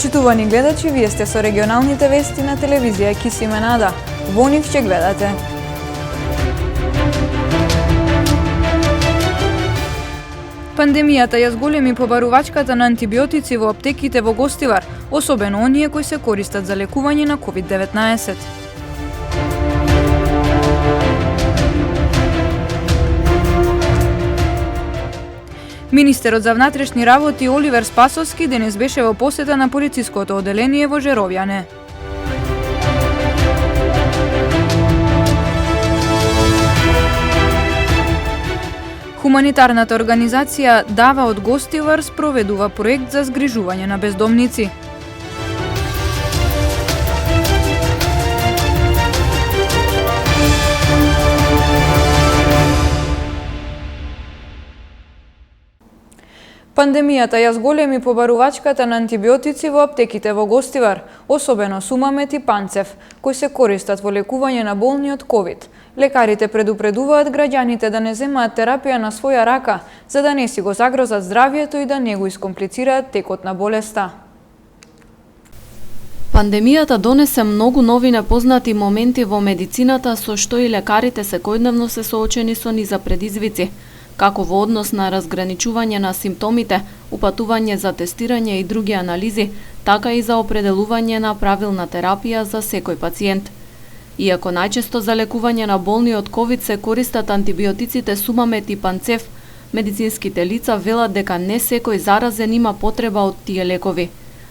Почитувани гледачи, вие сте со регионалните вести на телевизија Кисименада. Во нив ќе гледате: пандемијата ја зголеми побарувачката на антибиотици во аптеките во Гостивар, особено оние кои се користат за лекување на COVID-19. Министерот за внатрешни работи Оливер Спасовски денес беше во посета на полициското оделение во Жеровјане. Хуманитарната организација Дава од Гостивар спроведува проект за згрижување на бездомници. Пандемијата ја зголеми побарувачката на антибиотици во аптеките во Гостивар, особено Сумамет и Панцев, кои се користат во лекување на болни од COVID. Лекарите предупредуваат граѓаните да не земаат терапија на своја рака, за да не си го загрозат здравието и да не го искомплицираат текот на болеста. Пандемијата донесе многу нови непознати моменти во медицината, со што и лекарите секојдневно се соочени со низа предизвици, како во однос на разграничување на симптомите, упатување за тестирање и други анализи, така и за определување на правилна терапија за секој пациент. Иако најчесто за лекување на болни од COVID се користат антибиотиците Сумамет и Панцев, медицинските лица велат дека не секој заразен има потреба од тие лекови.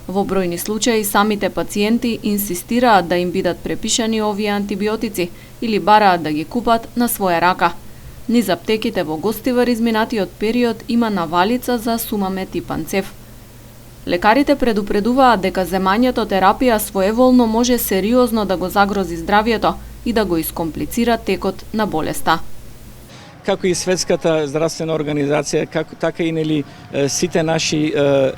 Во бројни случаи самите пациенти инсистираат да им бидат препишани овие антибиотици или бараат да ги купат на своја рака. Низ аптеките во Гостивар изминатиот период има навалица за Сумамет и Панцев. Лекарите предупредуваат дека земањето терапија своеволно може сериозно да го загрози здравието и да го искомплицира текот на болеста. Како и Светската здравствена организација, така и сите наши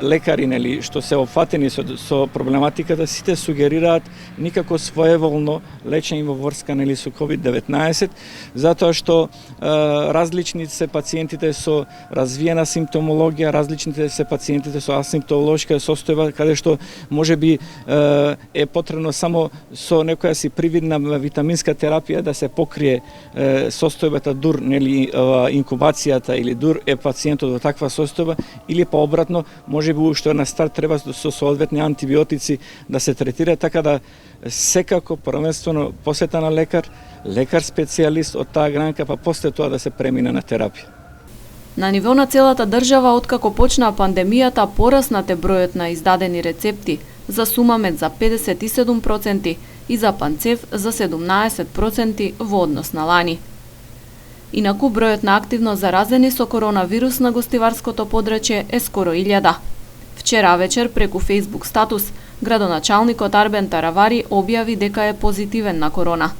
лекари што се опфатени со проблематиката, сите сугерираат никако своеволно лечење во врска со COVID-19, затоа што различни се пациентите со развиена симптомологија, различните се пациентите со асимптолошка состојба, каде што можеби е потребно само со некоја си привидна витаминска терапија да се покрие состојбата дур, инкубацијата или дур е пациентот во таква состојба, или пообратно, можеби уште на старт треба со соодветни антибиотици да се третира, така да секако првенствено посета на лекар специјалист од таа гранка, па после тоа да се премине на терапија. На ниво на целата држава, откако почна пандемијата, пораснате бројот на издадени рецепти, за Сумамет за 57% и за Панцев за 17% во однос на лани. Инаку бројот на активно заразени со коронавирус на гостиварското подрачје е скоро 1000. Вчера вечер преку Facebook статус, градоначалникот Арбен Таравари објави дека е позитивен на корона.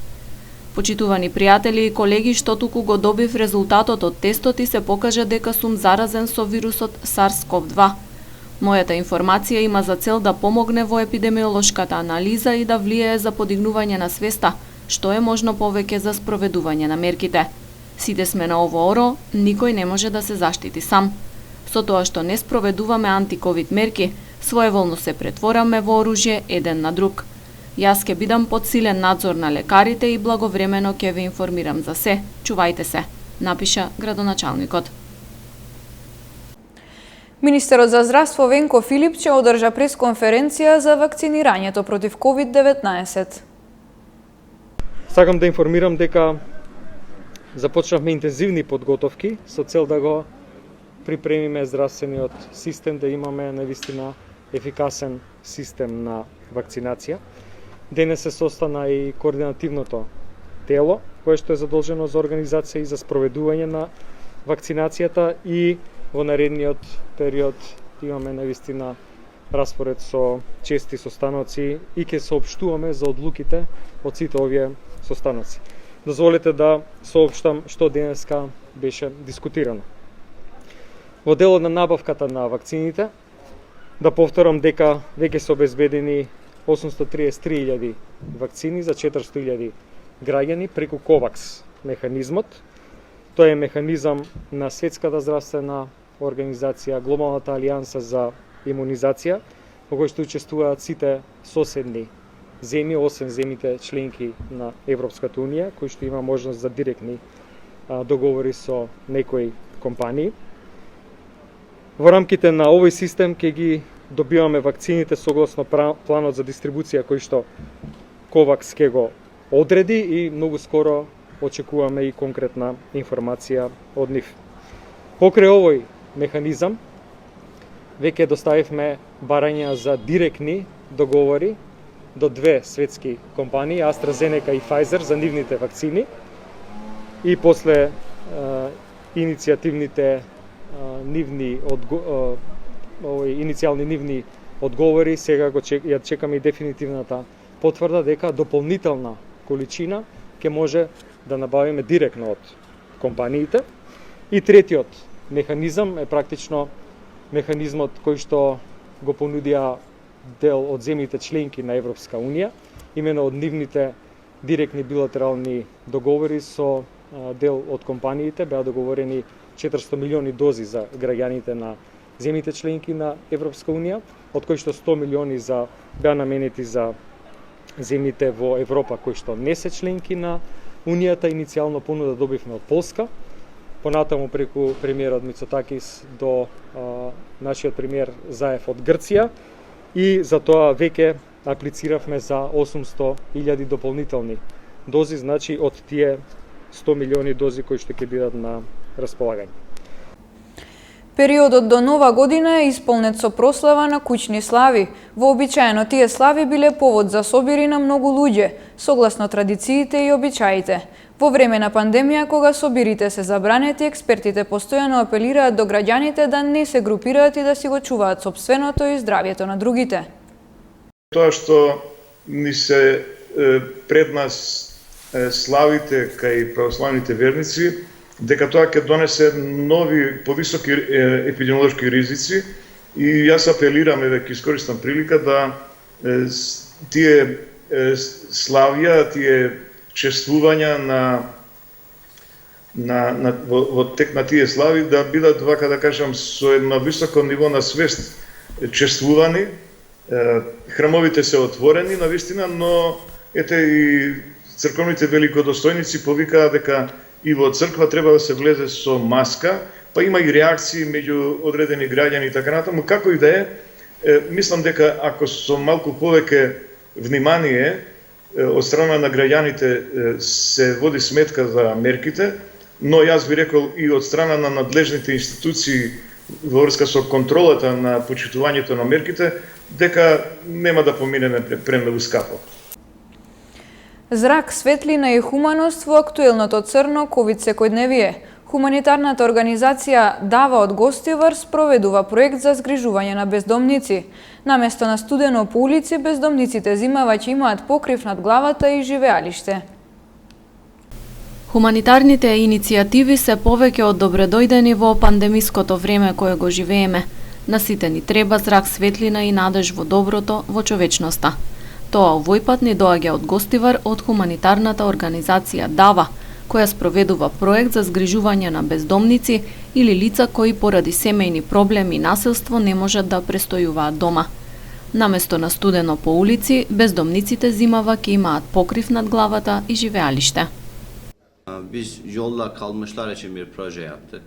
Почитувани пријатели и колеги, што туку го добив резултатот од тестот и се покажа дека сум заразен со вирусот SARS-CoV-2. Мојата информација има за цел да помогне во епидемиолошката анализа и да влијае за подигнување на свеста, што е можно повеќе за спроведување на мерките. Сите сме на ово оро, никој не може да се заштити сам. Со тоа што не спроведуваме антиковид мерки, своеволно се претвораме во оружје еден на друг. Јас ќе бидам под силен надзор на лекарите и благовремено ќе ве информирам за се. Чувајте се, напиша градоначалникот. Министерот за здравство Венко Филипче одржа пресконференција за вакцинирањето против COVID-19. Сакам да информирам дека започнавме интензивни подготовки со цел да го припремиме здравствениот систем, да имаме навистина ефикасен систем на вакцинација. Денес се состана и координативното тело, кое што е задолжено за организација и за спроведување на вакцинацијата, и во наредниот период имаме навистина распоред со чести состаноци и ќе соопштуваме за одлуките од сите овие состаноци. Дозволете да соопштам што денеска беше дискутирано. Во делот на набавката на вакцините, да повторам дека веќе се обезбедени 833.000 вакцини за 400.000 граѓани преку КОВАКС механизмот. Тоа е механизам на Светската здравствена организација, Глобалната алијанса за имунизација, во кој што учествуваат сите соседни земји, освен земјите членки на Европската Унија, кои што има можност за директни договори со некои компании. Во рамките на овој систем ќе ги добиваме вакцините согласно планот за дистрибуција кој што Ковакс ќе го одреди и многу скоро очекуваме и конкретна информација од нив. Покрај овој механизам, веќе доставивме барања за директни договори до две светски компании, AstraZeneca и Pfizer, за нивните вакцини. И после иницијативните иницијални нивни одговори, сега ја чекаме и дефинитивната потврда дека дополнителна количина ќе може да набавиме директно од компаниите. И третиот механизам е практично механизмот кој што го понудија дел од земјите членки на Европска Унија, имено од нивните директни билатерални договори со дел од компаниите, беа договорени 400 милиони дози за граѓаните на земјите членки на Европска Унија, од кои што 100 милиони беа наменети за земјите во Европа кои што не се членки на Унијата. Иницијално понуда добивме од Полска, понатаму преку премиерот Мицотакис до нашиот премиер Заев од Грција, и за тоа веќе аплициравме за 800.000 дополнителни дози, значи од тие 100 милиони дози кои што ќе бидат на располагање. Периодот до Нова година е исполнет со прослава на куќни слави. Вообичаено тие слави биле повод за собири на многу луѓе, согласно традициите и обичаите. Во време на пандемија, кога собирите се забранети, експертите постојано апелираат до граѓаните да не се групираат и да си го чуваат сопственото и здравјето на другите. Тоа што ни се пред нас славите кај православните верници, дека тоа ќе донесе нови повисоки епидемиолошки ризици, и јас апелирам, ќе искористам прилика да тие славија, тие чествувања во тек на тие слави да бидат, вака да кажам, со едно високо ниво на свест чествувани. Храмовите се отворени навистина, но ете и црковните великодостојници повикаа дека и во црква треба да се влезе со маска, па има и реакции меѓу одредени граѓани и така натаму. Како и да е, мислам дека ако со малку повеќе внимание од страна на граѓаните се води сметка за мерките, но јас би рекол и од страна на надлежните институции во врска со контролата на почитувањето на мерките, дека нема да поминеме премногу скапо. Зрак, светлина и хуманост во актуелното црно ковид секојдневие. Хуманитарната организација Дава од Гостивар спроведува проект за згрижување на бездомници. Наместо на студено по улици, бездомниците зимава ќе имаат покрив над главата и живеалиште. Хуманитарните иницијативи се повеќе од добредојдени во пандемиското време кое го живееме. На сите ни треба зрак, светлина и надеж во доброто, во човечноста. Тоа овој пат ни доаѓа од Гостивар од хуманитарната организација Дава, која спроведува проект за згрижување на бездомници или лица кои поради семејни проблеми и насилство не можат да престојуваат дома. Наместо на студено по улици, бездомниците зимава ќе имаат покрив над главата и живеалиште. Biz yolla kalmışlar için bir proje yaptık.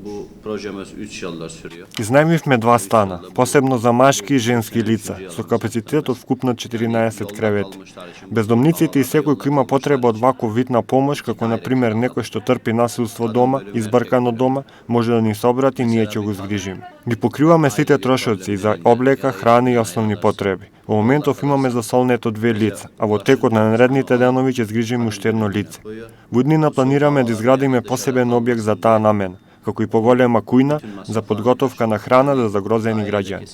Bu projemiz 3 yıldır sürüyor. Изнајмивме 2 стана, посебно за машки и женски лица, со капацитет од вкупно 14 кревети. Бездомниците и секој кој има потреба од ваков вид на помош, како на пример некој што трпи насилство дома, избркано дома, може да ни се обрати и ние ќе го згрижиме. Ги покриваме сите трошоци за облека, храна и основни потреби. Во моментов имаме за солнето 2 лица, а во текот на наредните денови ќе згрижиме уште едно лице. Во иднина планираме да изградиме посебен објект за таа намена, како и поголема кујна за подготовка на храна за загрозени граѓани.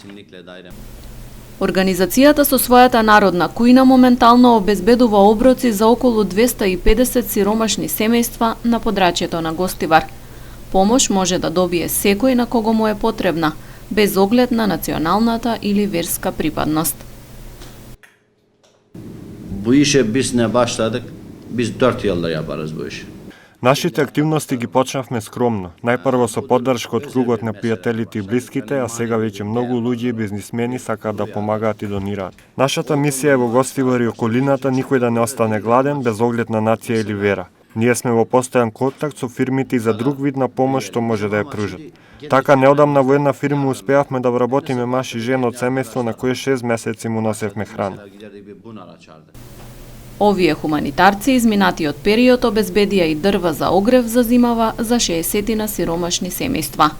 Организацијата со својата народна кујна моментално обезбедува оброци за околу 250 сиромашни семејства на подрачјето на Гостивар. Помош може да добие секој на кого му е потребна, без оглед на националната или верска припадност. Bu işe biz ne başladık? Biz 4 yıldır yaparız bu işi. Нашите активности ги почнавме скромно. Најпрво со поддршка од кругот на пријателите и блиските, а сега веќе многу луѓе и бизнисмени сакаат да помагаат и донираат. Нашата мисија е во Гостивар и околината никој да не остане гладен без оглед на нација или вера. Ние сме во постојан контакт со фирмите и за друг вид на помош што може да ја пружат. Така неодамна во една фирма успеавме да вработиме маж и жена од семејство на кое 6 месеци му носевме храна. Овие хуманитарци изминатиот период обезбедија и дрва за огрев за зимава за 60 на сиромашни семејства.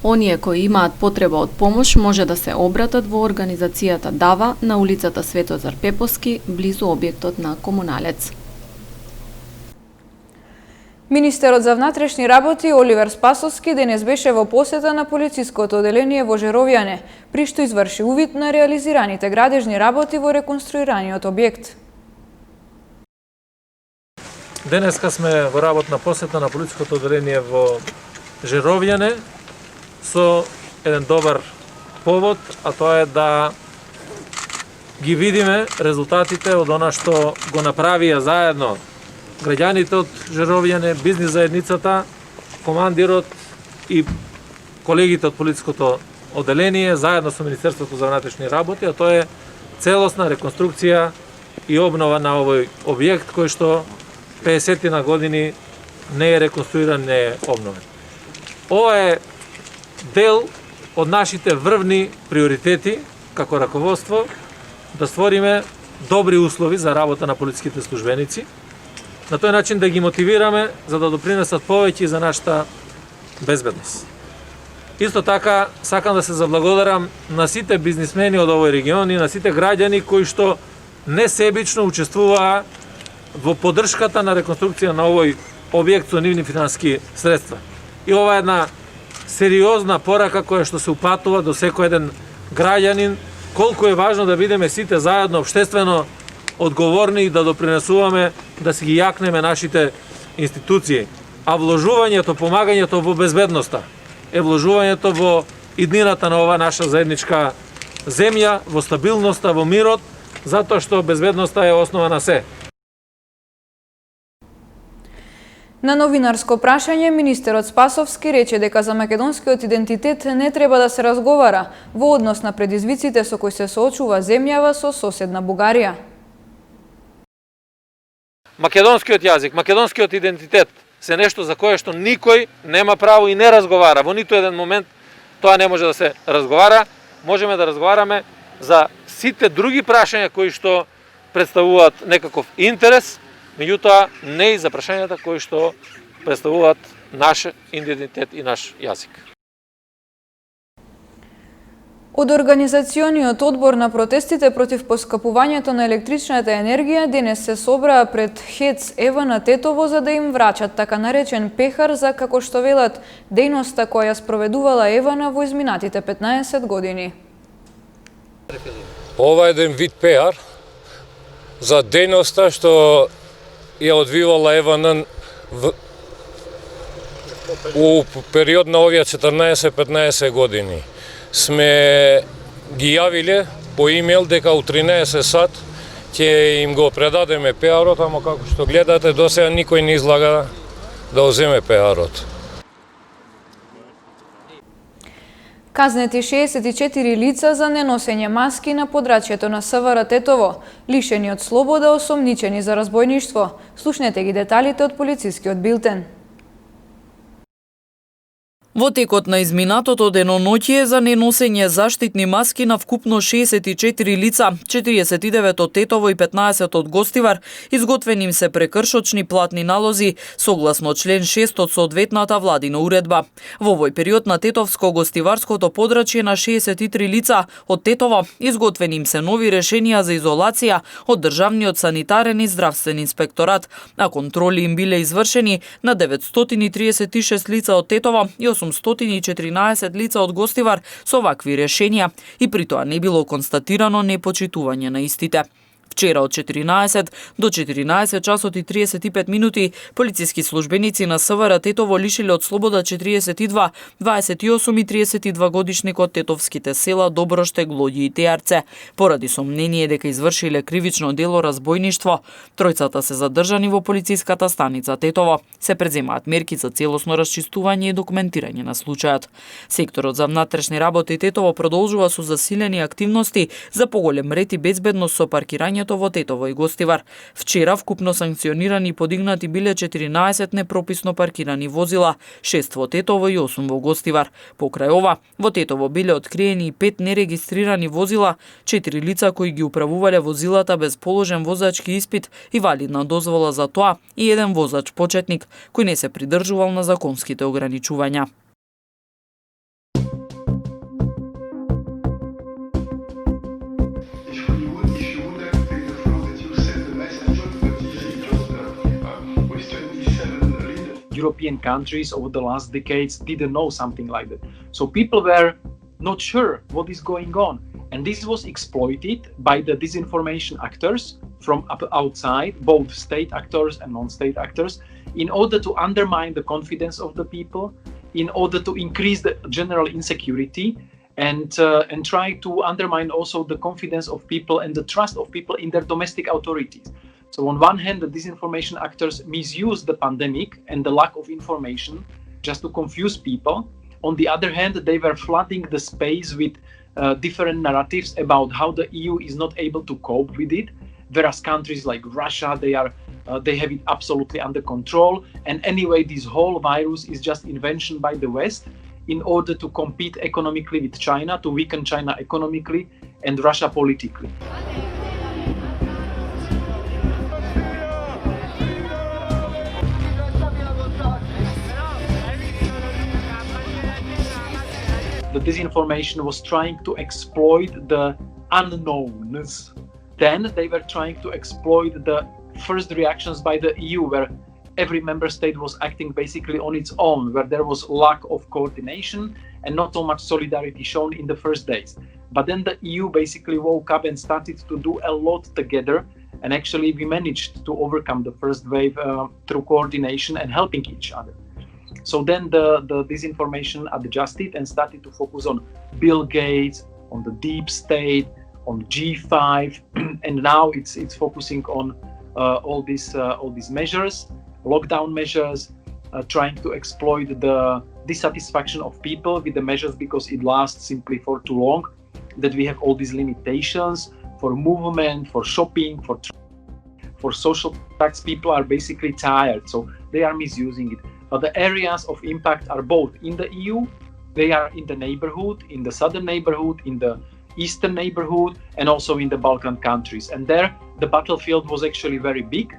Оние кои имаат потреба од помош може да се обратат во организацијата Дава на улицата Светозар Пеповски, близу објектот на Комуналец. Министерот за внатрешни работи Оливер Спасовски денес беше во посета на полициското оделение во Жеровјане, при што изврши увид на реализираните градежни работи во реконструираниот објект. Денеска сме во работна посета на полициското оделение во Жеровјане со еден добар повод, а тоа е да ги видиме резултатите од она што го направија заедно граѓаните од Жеровјане, бизнис заедницата, командирот и колегите од полициското оделение заедно со Министерството за внатрешни работи, а тоа е целосна реконструкција и обнова на овој објект кој што 50 на години не е реконструиран, не е обновен. Ова е дел од нашите врвни приоритети како раководство да створиме добри услови за работа на полициските службеници, на тој начин да ги мотивираме за да допринесат повеќе за нашата безбедност. Исто така сакам да се заблагодарам на сите бизнисмени од овој регион и на сите граѓани кои што несебично учествуваа во поддршката на реконструкција на овој објект со нивни финансиски средства. И ова е една сериозна порака која што се упатува до секој еден граѓанин, колку е важно да бидеме сите заедно општествено одговорни и да допринесуваме да си ги јакнеме нашите институции. А вложувањето, помагањето во безбедноста е вложувањето во иднината на ова наша заедничка земја, во стабилноста, во мирот, затоа што безбедноста е основа на се. На новинарско прашање, министерот Спасовски рече дека за македонскиот идентитет не треба да се разговара во однос на предизвиците со кои се соочува земјава со соседна Бугарија. Македонскиот јазик, македонскиот идентитет се нешто за кое што никој нема право и не разговара. Во ниту еден момент тоа не може да се разговара. Можеме да разговараме за сите други прашања кои што представуваат некаков интерес, меѓутоа не и за прашањата кои што представуваат наш идентитет и наш јазик. Од Организациониот одбор на протестите против поскапувањето на електричната енергија денес се собраа пред ХЕЦ Ева на Тетово за да им врачат така наречен пехар за, како што велат, дејноста која спроведувала Евана во изминатите 15 години. Ова е еден вид пехар за дејноста што ја одвивала Евана у период на овие 14-15 години. Сме ги јавиле по имејл дека у 13 сат ќе им го предадеме пеарот, ама како што гледате до сега никој не излага да оземе пеарот. Казнети 64 лица за неносење маски на подрачјето на СВР Тетово, лишени од слобода, осомничени за разбојништво. Слушнете ги деталите од полицискиот билтен. Во текот на изминатото деноноќие за неносење заштитни маски на вкупно 64 лица, 49 од Тетово и 15 од Гостивар, изготвени им се прекршочни платни налози согласно член 6 од соодветната владина уредба. Во овој период на Тетовско-Гостиварското подрачје на 63 лица од Тетово изготвени им се нови решенија за изолација од Државниот санитарен и здравствен инспекторат, а контроли им биле извршени на 936 лица од Тетово и 814 лица од Гостивар со вакви решенија и при тоа не било констатирано непочитување на истите. Вчера од 14 до 14 часот и 35 минути полициски службеници на СВР Тетово лишиле од слобода 42, 28 и 32 годишник од тетовските села Доброште, Глоѓи и Теарце, поради сомнение дека извршиле кривично дело разбойништво. Тројцата се задржани во полициската станица Тетово. Се преземаат мерки за целосно расчистување и документирање на случајот. Секторот за внатрешни работи Тетово продолжува со засилени активности за поголем ред и безбедност со паркирањето во Тетово и Гостивар. Вчера вкупно санкционирани и подигнати биле 14 непрописно паркирани возила, 6 во Тетово и 8 во Гостивар. Покрај ова, во Тетово биле откриени и 5 нерегистрирани возила, 4 лица кои ги управувале возилата без положен возачки испит и валидна дозвола за тоа и еден возач почетник кој не се придржувал на законските ограничувања. European countries over the last decades didn't know something like that. So people were not sure what is going on. And this was exploited by the disinformation actors from outside, both state actors and non-state actors, in order to undermine the confidence of the people, in order to increase the general insecurity, and try to undermine also the confidence of people and the trust of people in their domestic authorities. So on one hand, the disinformation actors misuse the pandemic and the lack of information just to confuse people. On the other hand, they were flooding the space with different narratives about how the EU is not able to cope with it, whereas countries like Russia, they have it absolutely under control. And anyway, this whole virus is just invention by the West in order to compete economically with China, to weaken China economically and Russia politically. The disinformation was trying to exploit the unknowns. Then they were trying to exploit the first reactions by the EU, where every member state was acting basically on its own, where there was lack of coordination and not so much solidarity shown in the first days. But then the EU basically woke up and started to do a lot together, and actually we managed to overcome the first wave through coordination and helping each other. So then the disinformation adjusted and started to focus on Bill Gates, on the deep state, on G5, and now it's focusing on all these measures, lockdown measures, trying to exploit the dissatisfaction of people with the measures because it lasts simply for too long, that we have all these limitations for movement, for shopping, for social contacts. People are basically tired, so they are misusing it. But the areas of impact are both in the EU, they are in the neighborhood, in the southern neighborhood, in the eastern neighborhood, and also in the Balkan countries. And there, the battlefield was actually very big.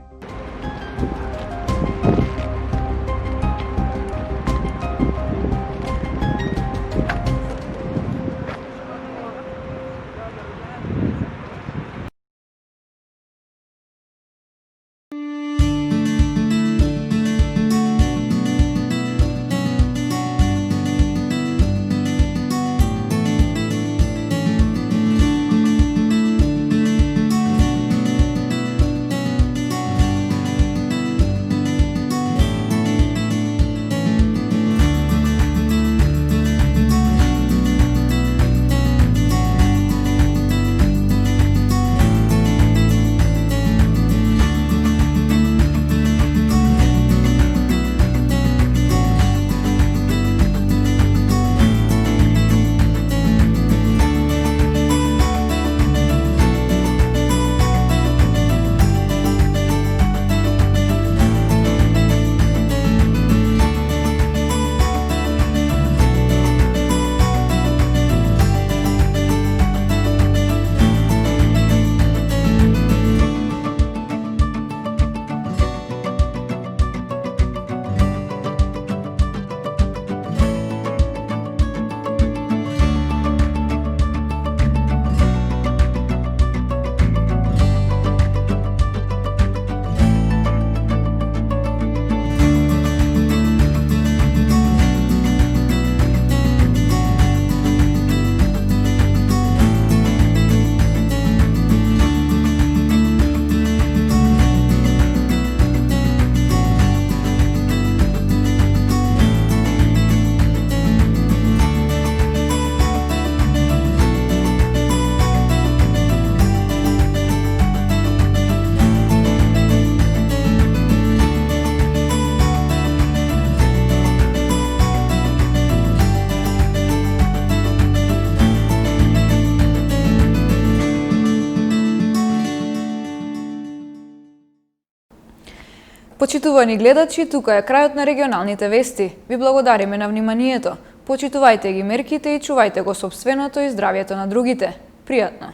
Почитувани гледачи, тука е крајот на регионалните вести. Ви благодариме на вниманието. Почитувајте ги мерките и чувајте го сопственото и здравјето на другите. Пријатно!